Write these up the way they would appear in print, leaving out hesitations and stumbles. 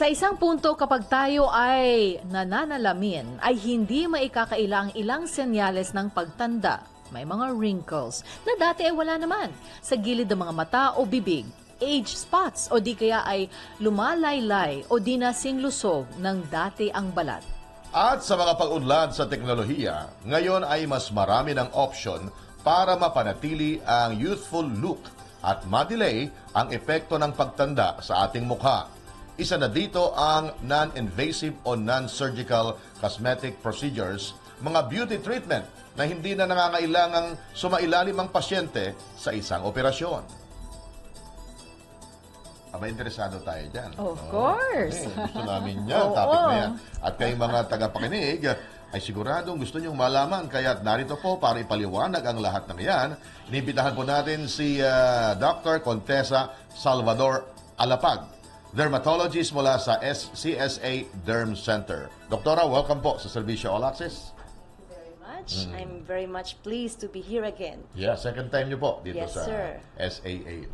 Sa isang punto, kapag tayo ay nananalamin, ay hindi maikakailang ilang senyales ng pagtanda. May mga wrinkles na dati ay wala naman sa gilid ng mga mata o bibig, age spots o di kaya ay lumalaylay o di na singlusog ng dati ang balat. At sa mga pag-unlad sa teknolohiya, ngayon ay mas marami ng option para mapanatili ang youthful look at ma-delay ang epekto ng pagtanda sa ating mukha. Isa na dito ang non-invasive o non-surgical cosmetic procedures, mga beauty treatment na hindi na nangangailangang sumailalim ang pasyente sa isang operasyon. Aba, interesado tayo dyan. Of course. Gusto namin yan, topic na yan. At kayong mga tagapakinig, ay siguradong gusto nyong malaman. Kaya narito po para ipaliwanag ang lahat ng yan. Inibitahan po natin si Dr. Contessa Salvador Alapag, dermatologist mula sa CSA Derm Center. Doktora, welcome po sa Servisyo All Access. I'm very much pleased to be here again. Yeah, second time niyo po dito Yes, sa sir. SAA.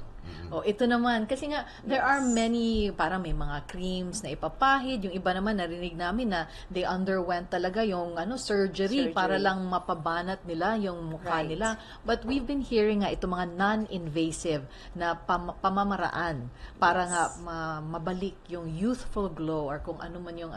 Oh, ito naman kasi nga there are many, parang may mga creams na ipapahid, yung iba naman narinig namin na they underwent talaga yung surgery para lang mapabanat nila yung mukha nila. But we've been hearing nga itong mga non-invasive na pamamaraan para nga mabalik yung youthful glow or kung ano man yung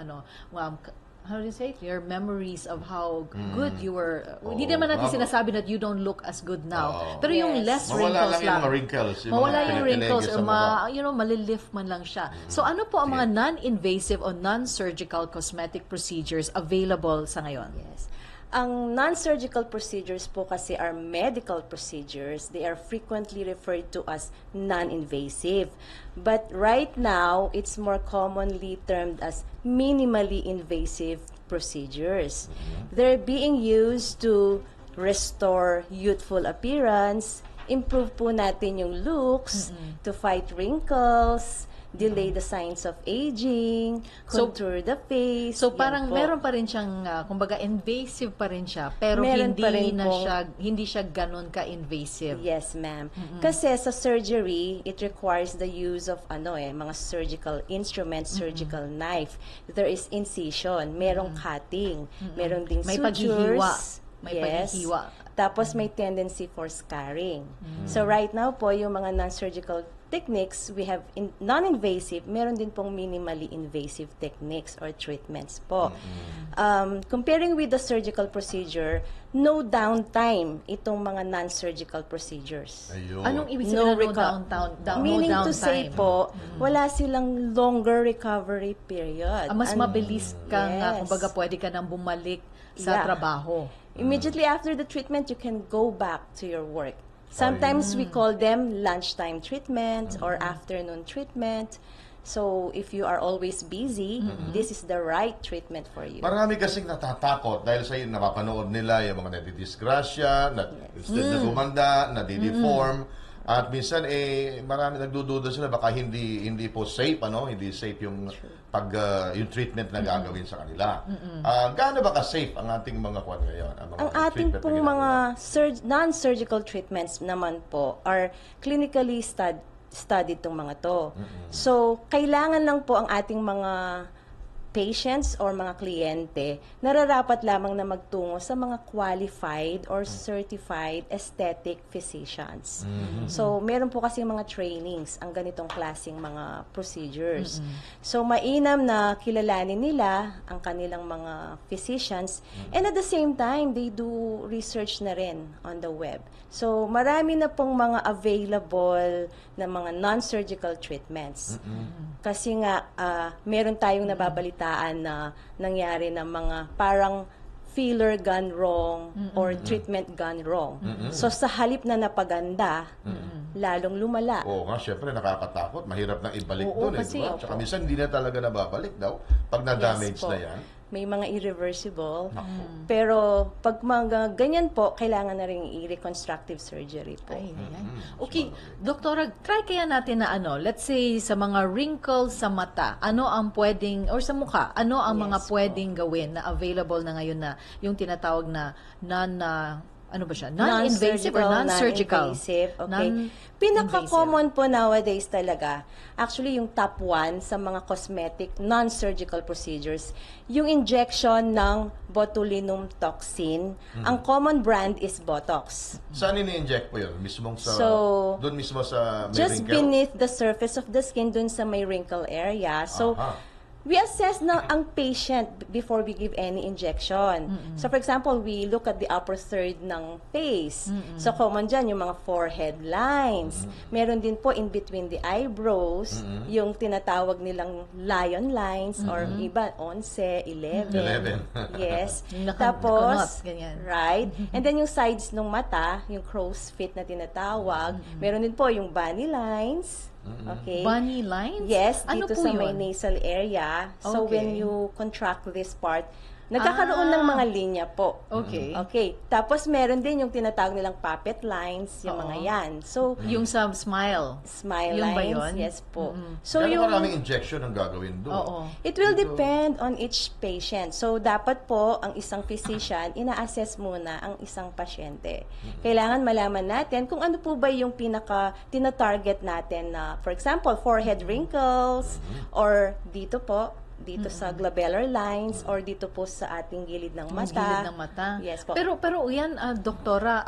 how do you say it? Your memories of how good you were. Hindi naman natin sinasabi that you don't look as good now. Pero yung less Mawala wrinkles lang yung mga wrinkles. Mawala yung wrinkles or sa malilift man lang siya. So ano po ang mga non-invasive o non-surgical cosmetic procedures available sa ngayon? Yes. Ang non-surgical procedures po kasi are medical procedures. They are frequently referred to as non-invasive. But right now, it's more commonly termed as minimally invasive procedures. They're being used to restore youthful appearance, improve po natin yung looks, to fight wrinkles, delay the signs of aging, contour the face. So parang meron pa rin siyang kumbaga invasive pa rin siya pero Meron pa rin hindi siya ganun ka-invasive. Yes, ma'am. Kasi sa surgery, it requires the use of mga surgical instruments, surgical knife. There is incision, merong cutting, meron ding May sutures. paghihiwa. May paghihiwa. Tapos may tendency for scarring. So right now po, yung mga non-surgical techniques, we have non-invasive, meron din pong minimally invasive techniques or treatments po. Comparing with the surgical procedure, no downtime itong mga non-surgical procedures. Ayun. Anong ibig sabihin Meaning no to say downtime? po, wala silang longer recovery period. Mas mabilis kang Yes. kumbaga pwede ka nang bumalik sa trabaho. Immediately after the treatment, you can go back to your work. Sometimes we call them lunchtime treatment or afternoon treatment. So if you are always busy, this is the right treatment for you. Marami kasing natatakot dahil sa yung napapanood nila yung mga nadidisgrasya, instead na gumanda, nadideform. At minsan marami nagdududa sila baka hindi po safe hindi safe yung yung treatment na gagawin sa kanila. Gaano ba ka-safe ang ating mga kwan ngayon? Ang ating pong mga non-surgical treatments naman po are clinically studied tong mga to. So, kailangan lang po ang ating mga patients or mga kliyente nararapat lamang na magtungo sa mga qualified or certified aesthetic physicians. So, meron po kasi mga trainings ang ganitong klaseng mga procedures. So, mainam na kilalanin nila ang kanilang mga physicians and at the same time, they do research na rin on the web. So, marami na pong mga available na mga non-surgical treatments. Kasi nga, meron tayong nababalitaan na nangyari ng mga parang filler gone wrong or treatment gone wrong. So, sa halip na napaganda, lalong lumala. Oo nga, syempre nakakatakot. Mahirap na ibalik doon. kasi, Diba? Tsaka minsan hindi na talaga nababalik daw pag na-damage Yes po. na yan. May mga irreversible. Pero pag mga ganyan po, kailangan na rin i-reconstructive surgery po. Ay. Okay, Doktora, try kaya natin na let's say sa mga wrinkles sa mata, ano ang pwedeng, or sa mukha, ano ang mga pwedeng gawin na available na ngayon na yung tinatawag na ano ba siya? Non-invasive or non-surgical? Non-invasive, okay. Non-invasive. Pinaka-common po nowadays talaga, actually yung top 1 sa mga cosmetic non-surgical procedures, yung injection ng botulinum toxin. Ang common brand is Botox. Saan ini-inject po yun? Mismong sa, So, doon mismo sa may Just wrinkle? beneath the surface of the skin, dun sa may wrinkle area. So, Aha. we assess na ang patient before we give any injection. So, for example, we look at the upper third ng face. So, common dyan yung mga forehead lines. Meron din po in between the eyebrows, yung tinatawag nilang lion lines or iba, 11, 11. 11. Yes. Yung Tapos, nakunot, ganyan. right? And then yung sides ng mata, yung crow's feet na tinatawag. Meron din po yung bunny lines. Okay. Bunny lines? Yes, Ano dito po sa yun? may nasal area. So, Okay. when you contract this part, nagkakaroon ng mga linya po. Okay. Okay. Tapos, meron din yung tinatawag nilang puppet lines, yung mga yan. So, Yung sa smile. smile Yung ba lines, yun? yes po. So, So, yung... maraming injection ang gagawin doon. Oo. It will depend on each patient. So, dapat po, ang isang physician, ina-assess muna ang isang pasyente. Kailangan malaman natin kung ano po ba yung tina-target natin na, for example, forehead wrinkles, or dito po, dito sa glabellar lines, or dito po sa ating gilid ng Yung mata. gilid ng mata. Yes po. Pero yan, doktora,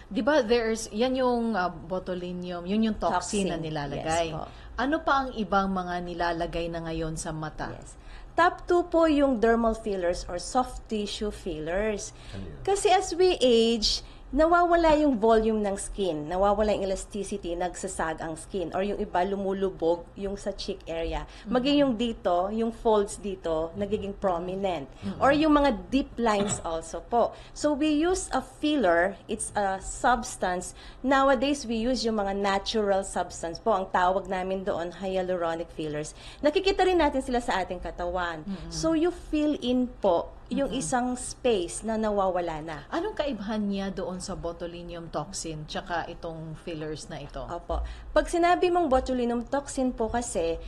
'di ba yan yung botulinum, yun yung toxin, na Toxin. nilalagay. Yes po. Ano pa ang ibang mga nilalagay na ngayon sa mata? Yes. Top 2 po yung dermal fillers or soft tissue fillers. Ano yun? Kasi as we age, nawawala yung volume ng skin, nawawala yung elasticity, nagsasag ang skin, or yung iba lumulubog yung sa cheek area. Maging yung dito, yung folds dito, nagiging prominent. Or yung mga deep lines also po. So we use a filler, it's a substance. Nowadays, we use yung mga natural substance po. Ang tawag namin doon, hyaluronic fillers. Nakikita rin natin sila sa ating katawan. So you fill in po yung isang space na nawawala na. Anong kaibahan niya doon sa botulinum toxin tsaka itong fillers na ito? Opo. Pag sinabi mong botulinum toxin po kasi,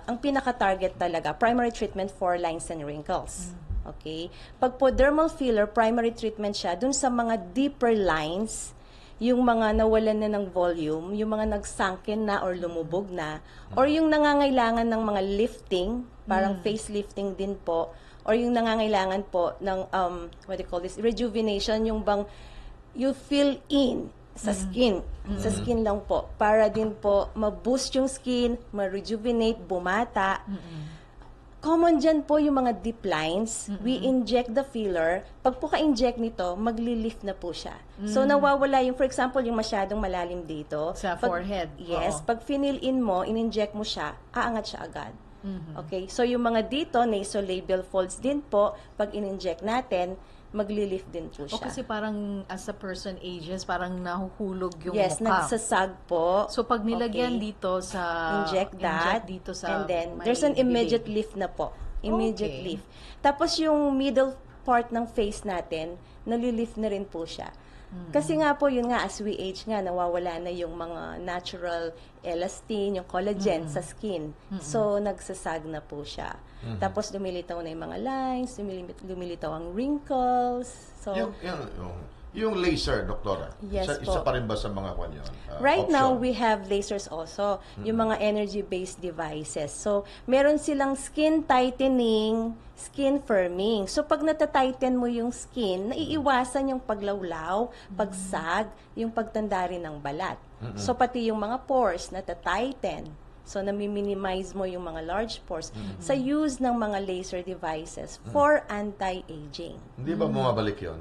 ang pinaka-target talaga, primary treatment for lines and wrinkles. Okay? Pag po dermal filler, primary treatment siya dun sa mga deeper lines, yung mga nawalan na ng volume, yung mga nagsunken na or lumubog na, or yung nangangailangan ng mga lifting, parang facelifting din po, or yung nangangailangan po ng, what do you call this, rejuvenation, yung bang you fill in sa skin. Sa skin lang po. Para din po ma-boost yung skin, ma-rejuvenate, bumata. Common dyan po yung mga deep lines. We inject the filler. Pag po ka-inject nito, magli-lift na po siya. So, nawawala yung, for example, yung masyadong malalim dito. Sa Pag- forehead. Yes. Oo. Pag finil in mo, in-inject mo siya, aangat siya agad. Okay? So, yung mga dito, nasolabial folds din po, pag in-inject natin, magli-lift din po O siya. kasi parang as a person ages, parang nahuhulog yung Yes, mukha. nagsasag po. So pag nilagyan Okay. dito sa Inject that, dito sa and then may there's an immediate bibig. lift na po. Immediate Okay. lift. Tapos yung middle part ng face natin, nalilift na rin po siya. Kasi nga po, yun nga, as we age nga, nawawala na yung mga natural elastin, yung collagen sa skin. So, nagsasag na po siya. Tapos, lumilitaw na yung mga lines, lumilitaw ang wrinkles. So, Yung laser, doktora. Yes isa po. pa rin ba sa mga kwan yun? right now, option? we have lasers also, yung mga energy-based devices. So, meron silang skin tightening, skin firming. So, pag natatighten mo yung skin, naiiwasan yung paglawlaw, pagsag, yung pagtanda rin ng balat. So, pati yung mga pores, natatighten. So, nami-minimize mo yung mga large pores sa use ng mga laser devices for anti-aging. Hindi ba bumabalik yun?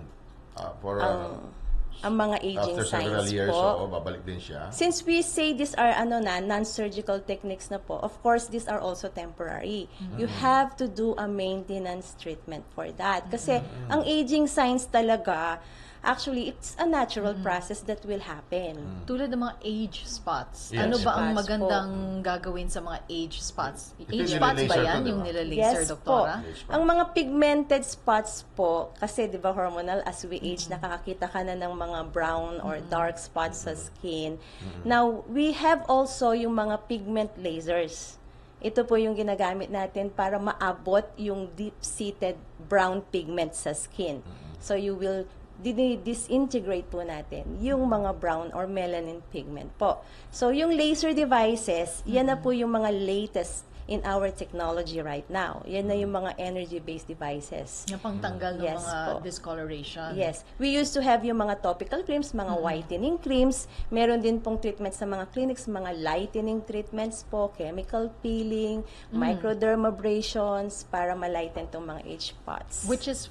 Ang mga aging After several signs years, po. babalik din siya. Since we say these are non-surgical techniques na po, of course, these are also temporary. You have to do a maintenance treatment for that. Kasi ang aging signs talaga, actually, it's a natural process that will happen. Tulad ng mga age spots. Yes. Ano ba ang Spots magandang gagawin sa mga age spots? Ito Age yung spots ba nilalaser yan? to, Yung diba? nilalaser, Yes doktora? po. Ang mga pigmented spots po, kasi di ba hormonal, as we age, nakakakita ka na ng mga brown or dark spots sa skin. Now, we have also yung mga pigment lasers. Ito po yung ginagamit natin para maabot yung deep-seated brown pigment sa skin. So, you will disintegrate po natin yung mga brown or melanin pigment po. So, yung laser devices, yan na po yung mga latest in our technology right now. Yan na yung mga energy-based devices. Yung pangtanggal ng Yes mga po. discoloration. Yes. We used to have yung mga topical creams, mga whitening creams. Meron din pong treatments sa mga clinics, mga lightening treatments po, chemical peeling, microdermabrasions para ma-lighten tong mga age spots. Which is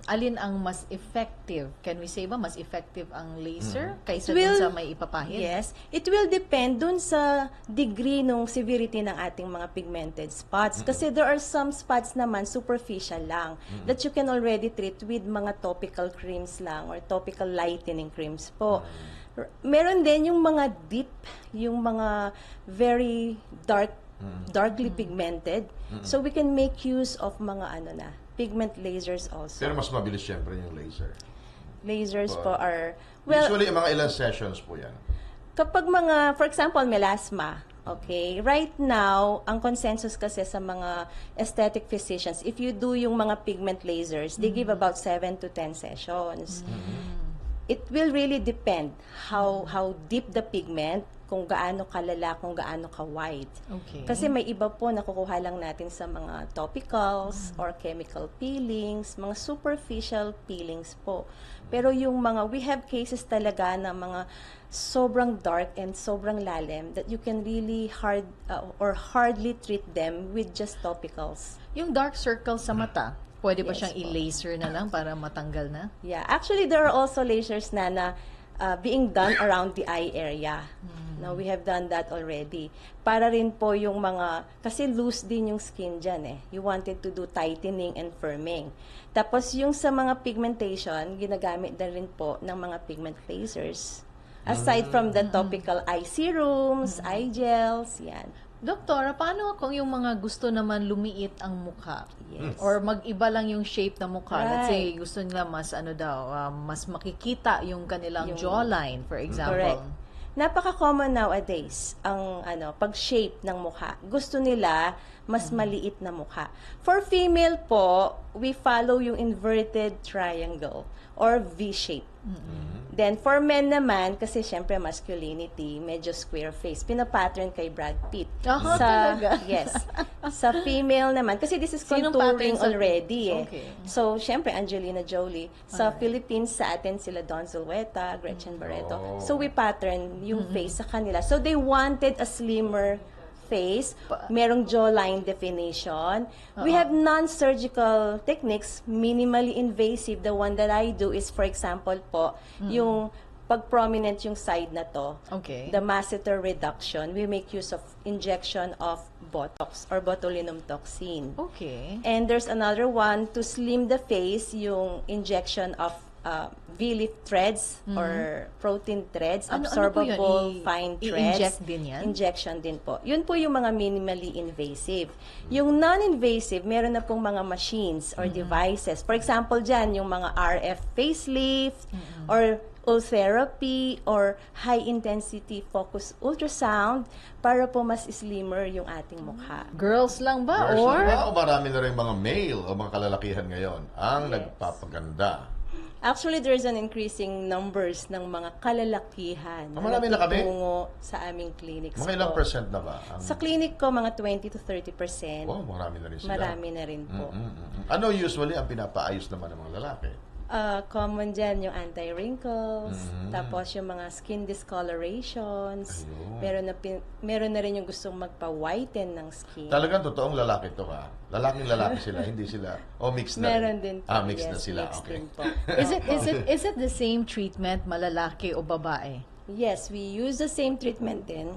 alin ang mas effective? Can we say ba mas effective ang laser kaysa dun sa may ipapahid? Yes. It will depend dun sa degree nung severity ng ating mga pigmented spots. Kasi there are some spots naman superficial lang that you can already treat with mga topical creams lang or topical lightening creams po. Meron din yung mga deep, yung mga very darkly pigmented. So we can make use of mga pigment lasers also. Pero mas mabilis syempre yung laser. Lasers po are, Usually, mga ilang sessions po yan. kapag mga, for example, melasma, okay, right now, ang consensus kasi sa mga aesthetic physicians, if you do yung mga pigment lasers, they give about 7 to 10 sessions. It will really depend how deep the pigment, kung gaano kalala, kung gaano ka-wide. Okay. Kasi may iba po nakukuha lang natin sa mga topicals or chemical peelings, mga superficial peelings po. Pero yung mga, we have cases talaga na mga sobrang dark and sobrang lalim that you can really hardly treat them with just topicals. Yung dark circle sa mata, pwede ba Yes siyang po. i-laser na lang para matanggal na? Yeah, actually there are also lasers na being done around the eye area. Now, we have done that already. Para rin po yung mga, kasi loose din yung skin dyan eh. You wanted to do tightening and firming. Tapos yung sa mga pigmentation, ginagamit na rin po ng mga pigment lasers. Aside from the topical eye serums, eye gels, yan. Doktora, paano kung yung mga gusto naman lumiit ang mukha? Yes. Or mag-iba lang yung shape ng mukha? Let's say, Right. gusto nila mas mas makikita yung kanilang Yung- jawline, for example. Correct. Napaka-common nowadays ang pag-shape ng mukha. Gusto nila mas maliit na mukha. For female po, we follow yung inverted triangle or V-shape. Then for men naman, kasi syempre masculinity, medyo square face. Pinapattern kay Brad Pitt. Talaga? Yes. Sa female naman, kasi this is Sinong contouring pattern sa- already eh. Okay. So, syempre, Angelina Jolie. Sa Philippines, sa atin sila Don Zulueta, Gretchen Barreto. Oh. So, we pattern yung face sa kanila. So, they wanted a slimmer face, merong jawline definition. We have non-surgical techniques, minimally invasive. The one that I do is, for example po, yung pag-prominent yung side na to, Okay. the masseter reduction, we make use of injection of Botox or botulinum toxin. Okay. And there's another one to slim the face, yung injection of V-leaf threads or protein threads, Ano po absorbable yun? fine threads. I-inject din yan? Injection din po. Yun po yung mga minimally invasive. Yung non-invasive, meron na pong mga machines or devices. For example, dyan, yung mga RF facelift or ultherapy or high-intensity focus ultrasound para po mas slimmer yung ating mukha. Girls lang ba? Girls Or? lang ba? O marami na rin mga male o mga kalalakihan ngayon ang Yes. nagpapaganda. Actually, there's an increasing numbers ng mga kalalakihan Marami na kami? nagtutungo sa aming clinics Mga ilang po. percent na ba? Sa clinic ko, mga 20 to 30%. Wow, marami na rin sila. Marami na rin po. Ano usually ang pinapaayos naman ng mga lalaki? Common dyan yung anti-wrinkles, tapos yung mga skin discolorations, Ayun. meron na rin yung gustong magpa-whiten ng skin. Talagang totoong lalaki to ka. Lalaking-lalaki sila, hindi sila. O mix na Meron rin. din po. Mix yes, na sila. mix Okay. din po. Is it the same treatment malalaki o babae? Yes, we use the same treatment din,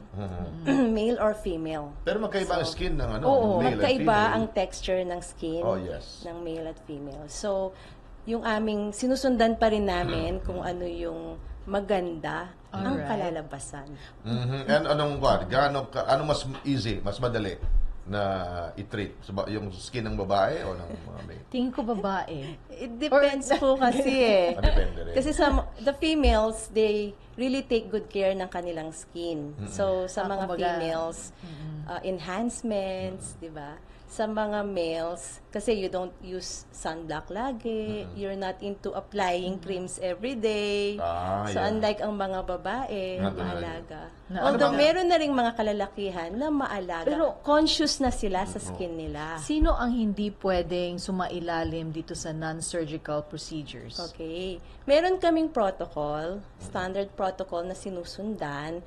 male or female. Pero magkaiba ang skin ng Oo, male and Magkaiba female. ang texture ng skin Oh, yes. ng male at female. So, yung aming sinusundan pa rin namin kung ano yung maganda ang Alright. kalalabasan. And anong ano mas easy, mas madali na i-treat? Yung skin ng babae o ng mga male? Tingin ko babae. It depends po kasi eh. Depende rin. Kasi the females, they really take good care ng kanilang skin. So, sa mga kumbaga, females, enhancements, di ba? Sa mga males, kasi you don't use sunblock lagi, you're not into applying creams every day. So, yeah. unlike ang mga babae, Ano maalaga. Na- Although, ano bang- meron na rin mga kalalakihan na maalaga. Pero- conscious na sila sa skin nila. Sino ang hindi pwedeng sumailalim dito sa non-surgical procedures? Okay. Meron kaming protocol, standard protocol na sinusundan.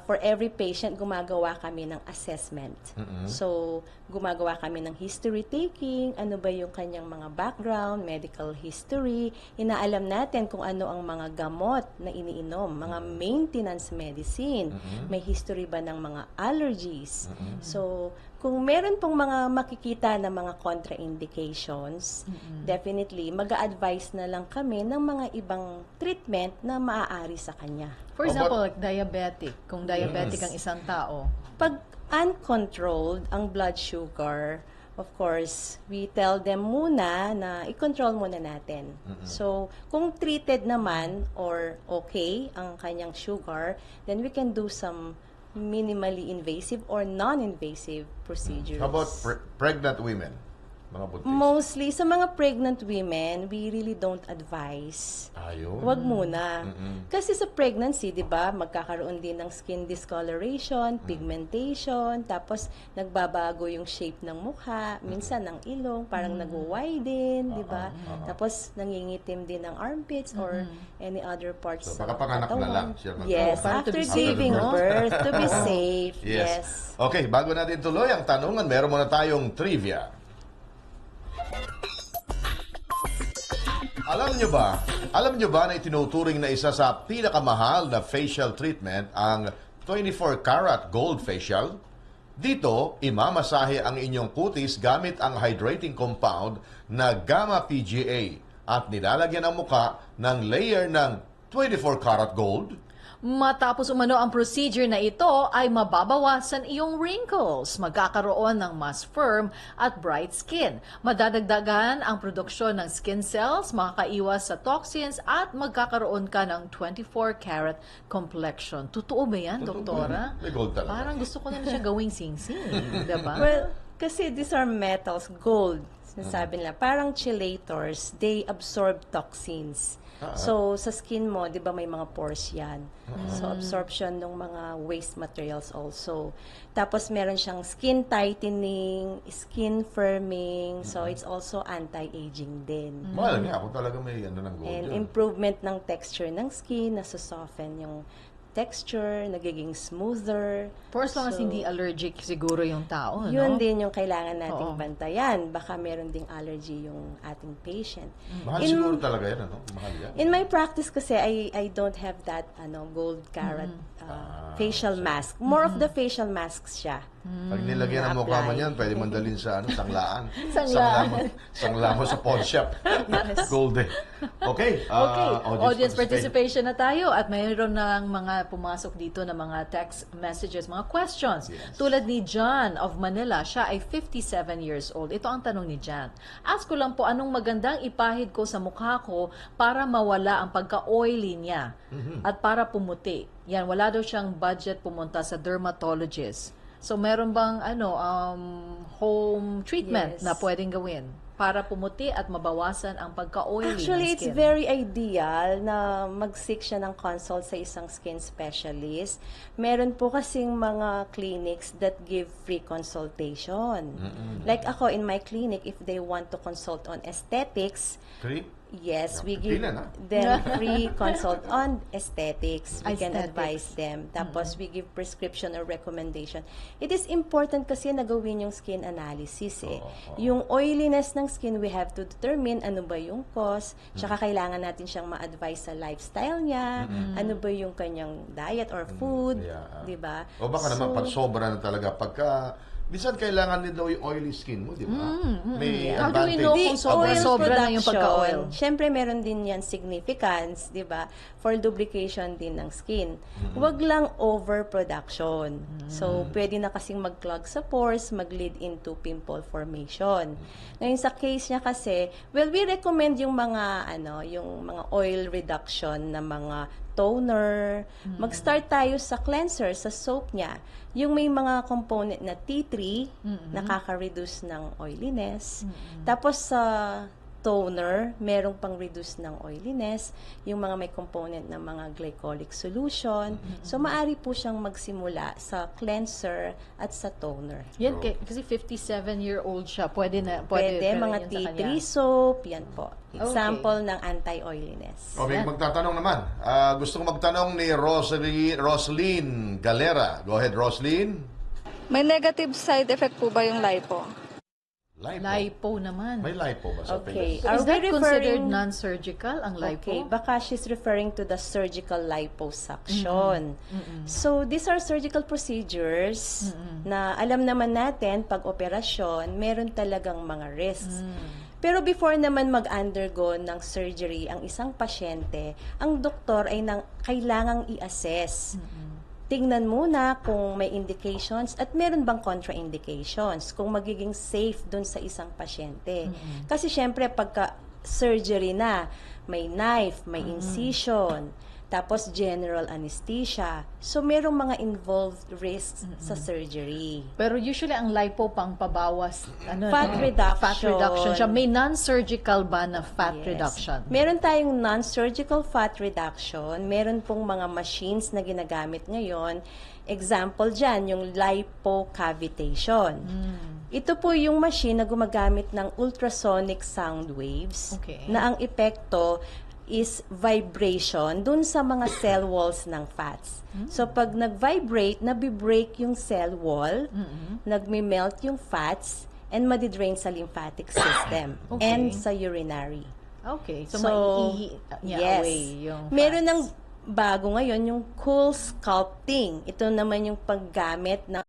For every patient, gumagawa kami ng assessment. So, gumagawa kami ng history taking, ano ba yung kanyang mga background, medical history, inaalam natin kung ano ang mga gamot na iniinom, mga maintenance medicine, may history ba ng mga allergies. So, kung meron pong mga makikita na mga contraindications, definitely, mag-a-advise na lang kami ng mga ibang treatment na maaari sa kanya. For example, like diabetic. Kung diabetic ang isang tao, Pag uncontrolled ang blood sugar, of course, we tell them muna na i-control muna natin. So, kung treated naman or okay ang kanyang sugar, then we can do some minimally invasive or non-invasive procedures. How about pregnant women? Mga buntis? Mostly, sa mga pregnant women, we really don't advise. Ayun. Huwag muna. Kasi sa pregnancy, di ba, magkakaroon din ng skin discoloration, pigmentation, tapos nagbabago yung shape ng mukha, minsan ng ilong, parang nag-widen, di ba? Tapos nangingitim din ng armpits or any other parts So, ng baka panganak na katawan. lang siya. Yes, para to after be safe, giving no? birth, to be safe. Yes. Yes. Okay, bago natin tuloy ang tanungan, meron muna tayong trivia. Alam nyo ba na itinuturing na isa sa pinakamahal na facial treatment ang 24 karat gold facial? Dito, imamasahe ang inyong kutis gamit ang hydrating compound na Gamma PGA at nilalagyan ang muka ng layer ng 24 karat gold. matapos umano ang procedure na ito ay mababawasan iyong wrinkles, magkakaroon ng mas firm at bright skin. Madadagdagan ang produksyon ng skin cells, makakaiwas sa toxins at magkakaroon ka ng 24 karat complexion. Totoo ba yan, Totoo doktora? ba yan? May gold talaga. Parang gusto ko na siya gawing sing-sing, diba? Well, kasi these are metals, gold, sinasabi nila, parang chelators, they absorb toxins. So, sa skin mo, di ba may mga pores yan. So, absorption ng mga waste materials also. Tapos, meron siyang skin tightening, skin firming. So, it's also anti-aging din. Mahal nga, kung talaga may ano ng gold And yun. improvement ng texture ng skin, nasa-soften yung texture, nagiging smoother. For as long as So, hindi allergic siguro yung tao, no? yun din yung kailangan nating Oo. bantayan. Baka meron ding allergy yung ating patient. Mahal siguro talaga yan, ano? Mahal yan. In my practice kasi, I don't have that gold carat facial mask. More of the facial masks siya. Pag nilagyan ng mukha mo apply. yan, pwede mo dalhin sa sanglaan. Sanglaan. Sanglaan mo sa pawn shop. Gold eh. Okay. Okay, audience participation na tayo at mayroon ng mga pumasok dito na mga text messages, mga questions. Yes. Tulad ni John of Manila, siya ay 57 years old. Ito ang tanong ni John. Ask ko lang po, anong magandang ipahid ko sa mukha ko para mawala ang pagka-oily niya at para pumuti? Yan, wala daw siyang budget pumunta sa dermatologist. So, meron bang home treatment Yes. na pwedeng gawin para pumuti at mabawasan ang pagka-oily Actually, ng it's skin? very ideal na mag-seek siya ng consult sa isang skin specialist. Meron po kasing mga clinics that give free consultation. Like ako, in my clinic, if they want to consult on aesthetics, Three? yes, we Pipili give na. them free consult on aesthetics. We can Aesthetics. advise them. Tapos, we give prescription or recommendation. It is important kasi na gawin yung skin analysis eh. Yung oiliness ng skin, we have to determine ano ba yung cause, tsaka kailangan natin siyang ma-advise sa lifestyle niya, ano ba yung kanyang diet or food, Yeah. di ba? O baka naman, pag sobra na talaga, pagka minsan kailangan din daw yung oily skin mo, di ba? May How do we advantage. know The kung sobra na yung pagka-oil? Siyempre, meron din yan significance, di ba? For lubrication din ng skin. Huwag lang overproduction. So, pwede na kasing mag-clog sa pores, mag-lead into pimple formation. Ngayon, sa case niya kasi, well, we recommend yung mga, yung mga oil reduction na mga toner. Mag-start tayo sa cleanser, sa soap niya. Yung may mga component na tea tree, nakaka-reduce ng oiliness. Tapos sa toner, merong pang reduce ng oiliness, yung mga may component ng mga glycolic solution. So, maaari po siyang magsimula sa cleanser at sa toner. Yan, kasi 57-year-old siya. Pwede Pwede, pero mga yun sa tea kanya. tree soap, yan po. Example ng anti-oiliness. O, may magtatanong naman. Gusto ko magtanong ni Roslyn Galera. Go ahead, Roslyn. May negative side effect po ba yung lipo? Lipo naman. May lipo ba sa Okay. face? So, is Are we that considered referring- non-surgical, ang lipo? Okay, baka she's referring to the surgical liposuction. So, these are surgical procedures na alam naman natin, pag operasyon, meron talagang mga risks. Pero before naman mag-undergo ng surgery ang isang pasyente, ang doktor ay kailangang i-assess. Tingnan muna kung may indications at meron bang contraindications, kung magiging safe dun sa isang pasyente. Kasi syempre, pagka surgery na, may knife, may incision, tapos general anesthesia. So, merong mga involved risks sa surgery. Pero usually ang lipo pang pabawas Fat reduction. Fat reduction siya. May non-surgical ba na fat Yes. reduction? Meron tayong non-surgical fat reduction. Meron pong mga machines na ginagamit ngayon. Example dyan, yung lipocavitation. Ito po yung machine na gumagamit ng ultrasonic sound waves Okay. na ang epekto is vibration dun sa mga cell walls ng fats. So, pag nag-vibrate, nabibrake yung cell wall, nagme-melt yung fats, and madidrain sa lymphatic system Okay. and sa urinary. Okay. So, So, maiihi niya yes. away yung fats. Meron ng bago ngayon, yung cool sculpting. Ito naman yung paggamit ng